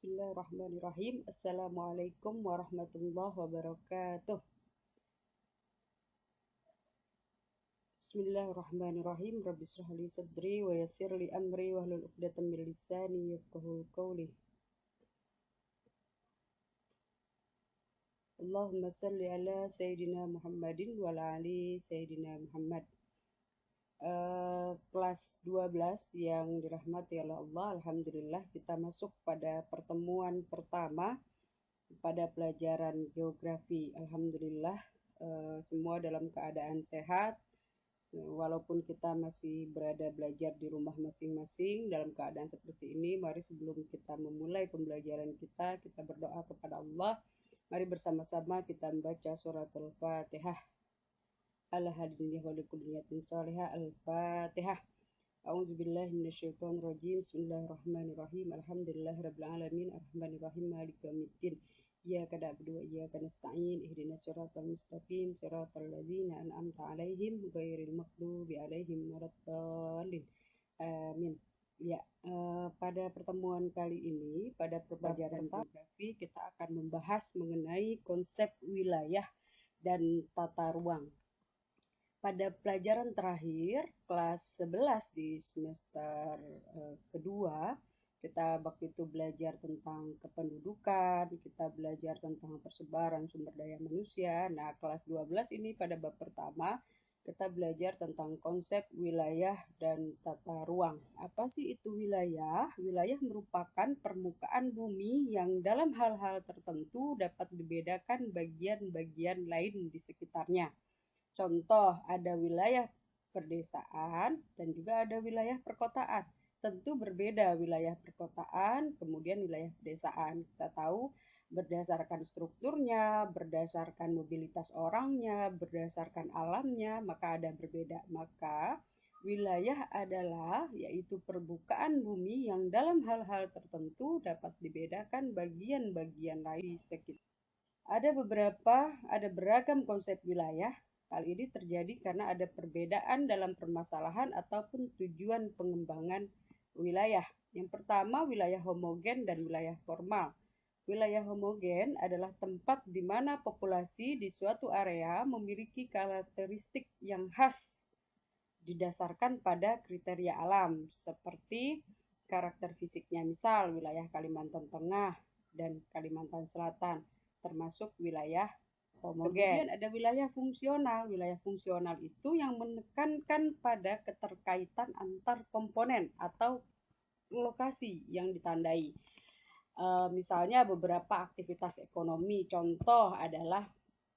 Bismillahirrahmanirrahim. Assalamualaikum warahmatullahi wabarakatuh. Bismillahirrahmanirrahim. Rabbi shrah li sadri wa yassir li amri wahlul 'uqdatam min lisani yafqahu qawli. Allahumma salli ala Sayyidina Muhammadin wa ala ali Sayyidina Muhammad. Kelas 12 yang dirahmati oleh Allah, alhamdulillah kita masuk pada pertemuan pertama pada pelajaran geografi. Alhamdulillah semua dalam keadaan sehat, walaupun kita masih berada belajar di rumah masing-masing dalam keadaan seperti ini. Mari sebelum kita memulai pembelajaran kita berdoa kepada Allah. Mari bersama-sama kita membaca surat Al-Fatihah. Al-Hadiniyah wa likulliyatin salihah. Al-Fatihah. A'udzubillahi minasyaitonirrajim. Bismillahirrahmanirrahim. Alhamdulillahirabbil alamin. Arrahmanirrahim. Maliki yaumiddin. Iyyaka na'budu wa iyyaka nasta'in. Ihdinas siratal mustaqim. Siratal ladzina an'amta 'alaihim ghairil maghdubi 'alaihim waladdallin. Amin. Ya, pada pertemuan kali ini, pada pelajaran geografi, kita akan membahas mengenai konsep wilayah dan tata ruang. Pada pelajaran terakhir, kelas 11 di semester kedua, kita waktu itu belajar tentang kependudukan, kita belajar tentang persebaran sumber daya manusia. Nah, kelas 12 ini pada bab pertama, kita belajar tentang konsep wilayah dan tata ruang. Apa sih itu wilayah? Wilayah merupakan permukaan bumi yang dalam hal-hal tertentu dapat dibedakan bagian-bagian lain di sekitarnya. Contoh, ada wilayah perdesaan dan juga ada wilayah perkotaan. Tentu berbeda wilayah perkotaan, kemudian wilayah pedesaan. Kita tahu berdasarkan strukturnya, berdasarkan mobilitas orangnya, berdasarkan alamnya, maka ada berbeda. Maka wilayah adalah yaitu permukaan bumi yang dalam hal-hal tertentu dapat dibedakan bagian-bagian lain di sekitar. Ada beragam konsep wilayah. Hal ini terjadi karena ada perbedaan dalam permasalahan ataupun tujuan pengembangan wilayah. Yang pertama, wilayah homogen dan wilayah formal. Wilayah homogen adalah tempat di mana populasi di suatu area memiliki karakteristik yang khas didasarkan pada kriteria alam, seperti karakter fisiknya. Misal, wilayah Kalimantan Tengah dan Kalimantan Selatan, termasuk wilayah homogen. Kemudian ada wilayah fungsional. Wilayah fungsional itu yang menekankan pada keterkaitan antar komponen atau lokasi yang ditandai. Misalnya beberapa aktivitas ekonomi. Contoh adalah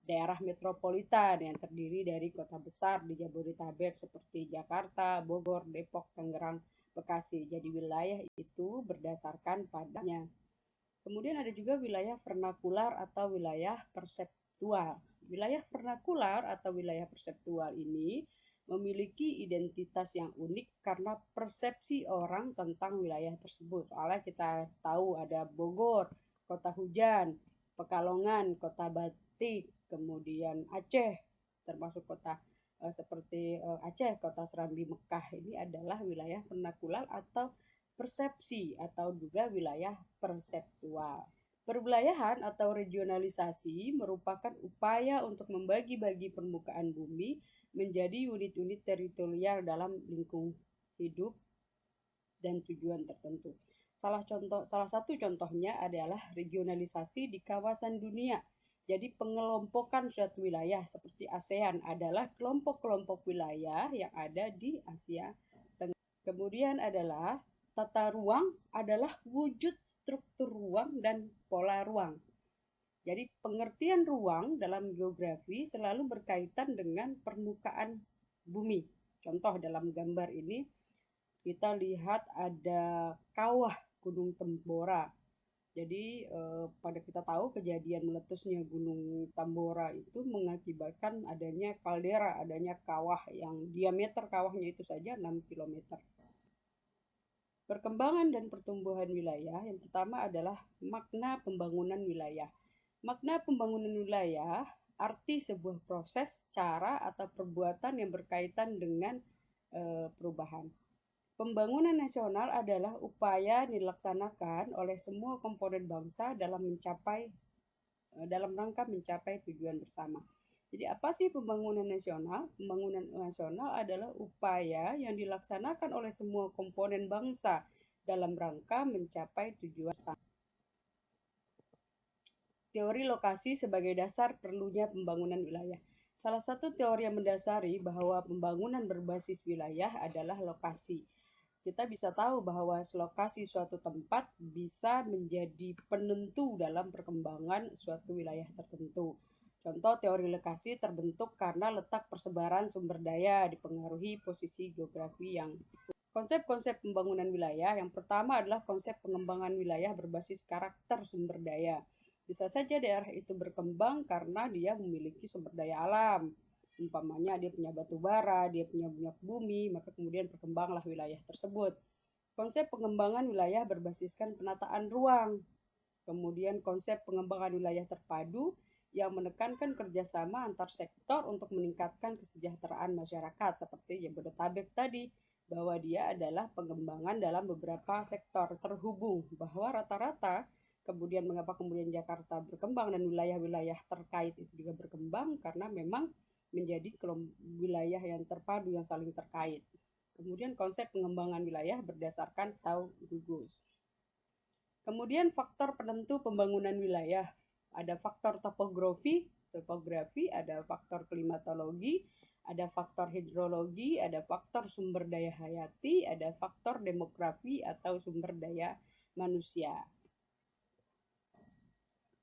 daerah metropolitan yang terdiri dari kota besar di Jabodetabek seperti Jakarta, Bogor, Depok, Tangerang, Bekasi. Jadi wilayah itu berdasarkan padanya. Kemudian ada juga wilayah vernakular atau wilayah perseptual. Wilayah vernakular atau wilayah perseptual ini memiliki identitas yang unik karena persepsi orang tentang wilayah tersebut. Soalnya kita tahu ada Bogor, kota hujan, Pekalongan, kota batik, kemudian Aceh, termasuk kota seperti Aceh, kota Serambi, Mekah. Ini adalah wilayah vernakular atau persepsi atau juga wilayah perseptual. Perwilayahan atau regionalisasi merupakan upaya untuk membagi-bagi permukaan bumi menjadi unit-unit teritorial dalam lingkung hidup dan tujuan tertentu. Salah satu contohnya adalah regionalisasi di kawasan dunia. Jadi pengelompokan suatu wilayah seperti ASEAN adalah kelompok-kelompok wilayah yang ada di Asia Tenggara. Kemudian adalah tata ruang adalah wujud struktur ruang dan pola ruang. Jadi pengertian ruang dalam geografi selalu berkaitan dengan permukaan bumi. Contoh dalam gambar ini kita lihat ada kawah Gunung Tambora. Jadi pada kita tahu kejadian meletusnya Gunung Tambora itu mengakibatkan adanya kaldera, adanya kawah yang diameter kawahnya itu saja 6 km. Perkembangan dan pertumbuhan wilayah yang pertama adalah makna pembangunan wilayah. Makna pembangunan wilayah arti sebuah proses, cara, atau perbuatan yang berkaitan dengan perubahan. Pembangunan nasional adalah upaya dilaksanakan oleh semua komponen bangsa dalam rangka mencapai tujuan bersama. Jadi apa sih pembangunan nasional? Pembangunan nasional adalah upaya yang dilaksanakan oleh semua komponen bangsa dalam rangka mencapai tujuan bersama. Teori lokasi sebagai dasar perlunya pembangunan wilayah. Salah satu teori yang mendasari bahwa pembangunan berbasis wilayah adalah lokasi. Kita bisa tahu bahwa lokasi suatu tempat bisa menjadi penentu dalam perkembangan suatu wilayah tertentu. Contoh teori lokasi terbentuk karena letak persebaran sumber daya dipengaruhi posisi geografi yang. Konsep-konsep pembangunan wilayah yang pertama adalah konsep pengembangan wilayah berbasis karakter sumber daya. Bisa saja daerah itu berkembang karena dia memiliki sumber daya alam. Umpamanya dia punya batu bara, dia punya minyak bumi, maka kemudian berkembanglah wilayah tersebut. Konsep pengembangan wilayah berbasiskan penataan ruang. Kemudian konsep pengembangan wilayah terpadu yang menekankan kerjasama antar sektor untuk meningkatkan kesejahteraan masyarakat seperti Jabodetabek tadi, bahwa dia adalah pengembangan dalam beberapa sektor terhubung, bahwa rata-rata kemudian mengapa kemudian Jakarta berkembang dan wilayah-wilayah terkait itu juga berkembang karena memang menjadi wilayah yang terpadu yang saling terkait. Kemudian konsep pengembangan wilayah berdasarkan tahu gugus. Kemudian faktor penentu pembangunan wilayah. Ada faktor topografi, ada faktor klimatologi, ada faktor hidrologi, ada faktor sumber daya hayati, ada faktor demografi atau sumber daya manusia.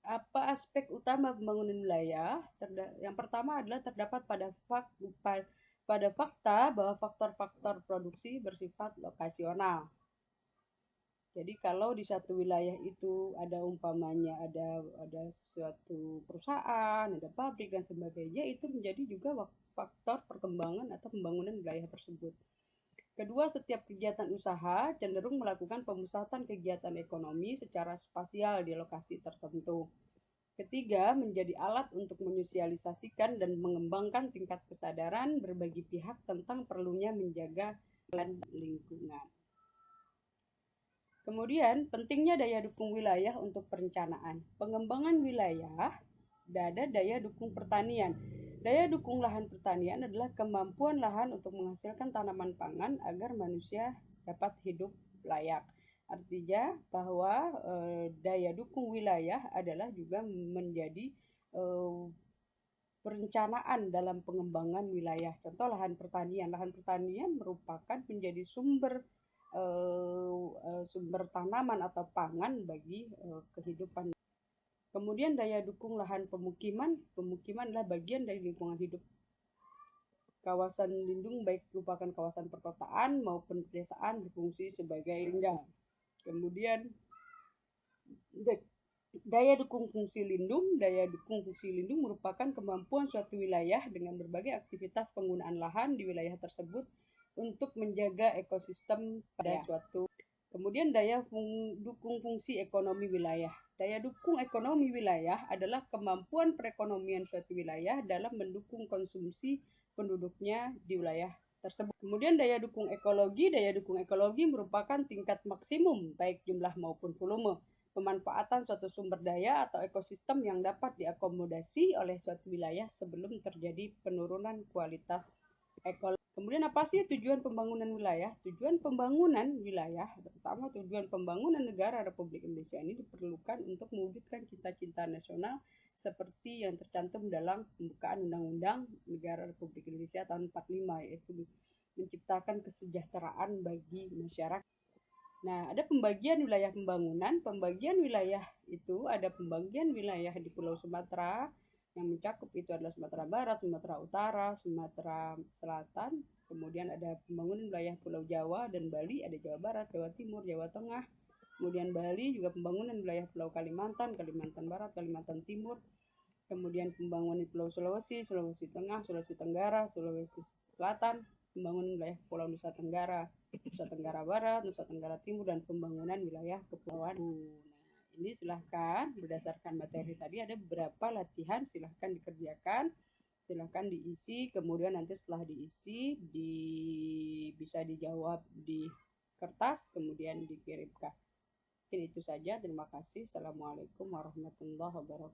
Apa aspek utama pembangunan wilayah? Yang pertama adalah terdapat pada fakta bahwa faktor-faktor produksi bersifat lokasional. Jadi kalau di satu wilayah itu ada umpamanya ada suatu perusahaan, ada pabrik dan sebagainya, itu menjadi juga faktor perkembangan atau pembangunan wilayah tersebut. Kedua, setiap kegiatan usaha cenderung melakukan pemusatan kegiatan ekonomi secara spasial di lokasi tertentu. Ketiga, menjadi alat untuk menyosialisasikan dan mengembangkan tingkat kesadaran berbagai pihak tentang perlunya menjaga lingkungan. Kemudian, pentingnya daya dukung wilayah untuk perencanaan. Pengembangan wilayah ada daya dukung pertanian. Daya dukung lahan pertanian adalah kemampuan lahan untuk menghasilkan tanaman pangan agar manusia dapat hidup layak. Artinya bahwa daya dukung wilayah adalah juga menjadi perencanaan dalam pengembangan wilayah. Contoh lahan pertanian. Lahan pertanian merupakan menjadi sumber tanaman atau pangan bagi kehidupan. Kemudian daya dukung lahan pemukiman. Pemukiman adalah bagian dari lingkungan hidup. Kawasan lindung baik merupakan kawasan perkotaan maupun pedesaan berfungsi sebagai tinggal. Kemudian daya dukung fungsi lindung. Daya dukung fungsi lindung merupakan kemampuan suatu wilayah dengan berbagai aktivitas penggunaan lahan di wilayah tersebut untuk menjaga ekosistem pada suatu. Kemudian daya dukung fungsi ekonomi wilayah. Daya dukung ekonomi wilayah adalah kemampuan perekonomian suatu wilayah dalam mendukung konsumsi penduduknya di wilayah tersebut. Kemudian daya dukung ekologi. Daya dukung ekologi merupakan tingkat maksimum baik jumlah maupun volume pemanfaatan suatu sumber daya atau ekosistem yang dapat diakomodasi oleh suatu wilayah sebelum terjadi penurunan kualitas ekologi. Kemudian apa sih tujuan pembangunan wilayah? Tujuan pembangunan wilayah, terutama tujuan pembangunan negara Republik Indonesia ini diperlukan untuk mewujudkan cita-cita nasional seperti yang tercantum dalam pembukaan Undang-Undang Negara Republik Indonesia tahun 45, yaitu menciptakan kesejahteraan bagi masyarakat. Nah, ada pembagian wilayah pembangunan. Pembagian wilayah itu ada pembagian wilayah di Pulau Sumatera yang mencakup itu adalah Sumatera Barat, Sumatera Utara, Sumatera Selatan. Kemudian ada pembangunan wilayah Pulau Jawa dan Bali, ada Jawa Barat, Jawa Timur, Jawa Tengah. Kemudian Bali juga pembangunan wilayah Pulau Kalimantan, Kalimantan Barat, Kalimantan Timur. Kemudian pembangunan Pulau Sulawesi, Sulawesi Tengah, Sulawesi Tenggara, Sulawesi Selatan, pembangunan wilayah Pulau Nusa Tenggara, Nusa Tenggara Barat, Nusa Tenggara Timur, dan pembangunan wilayah kepulauan. Nah, ini silahkan berdasarkan materi tadi ada beberapa latihan, silahkan dikerjakan. Silahkan diisi, kemudian nanti setelah diisi bisa dijawab di kertas, kemudian dikirimkan. Mungkin itu saja. Terima kasih. Assalamualaikum warahmatullahi wabarakatuh.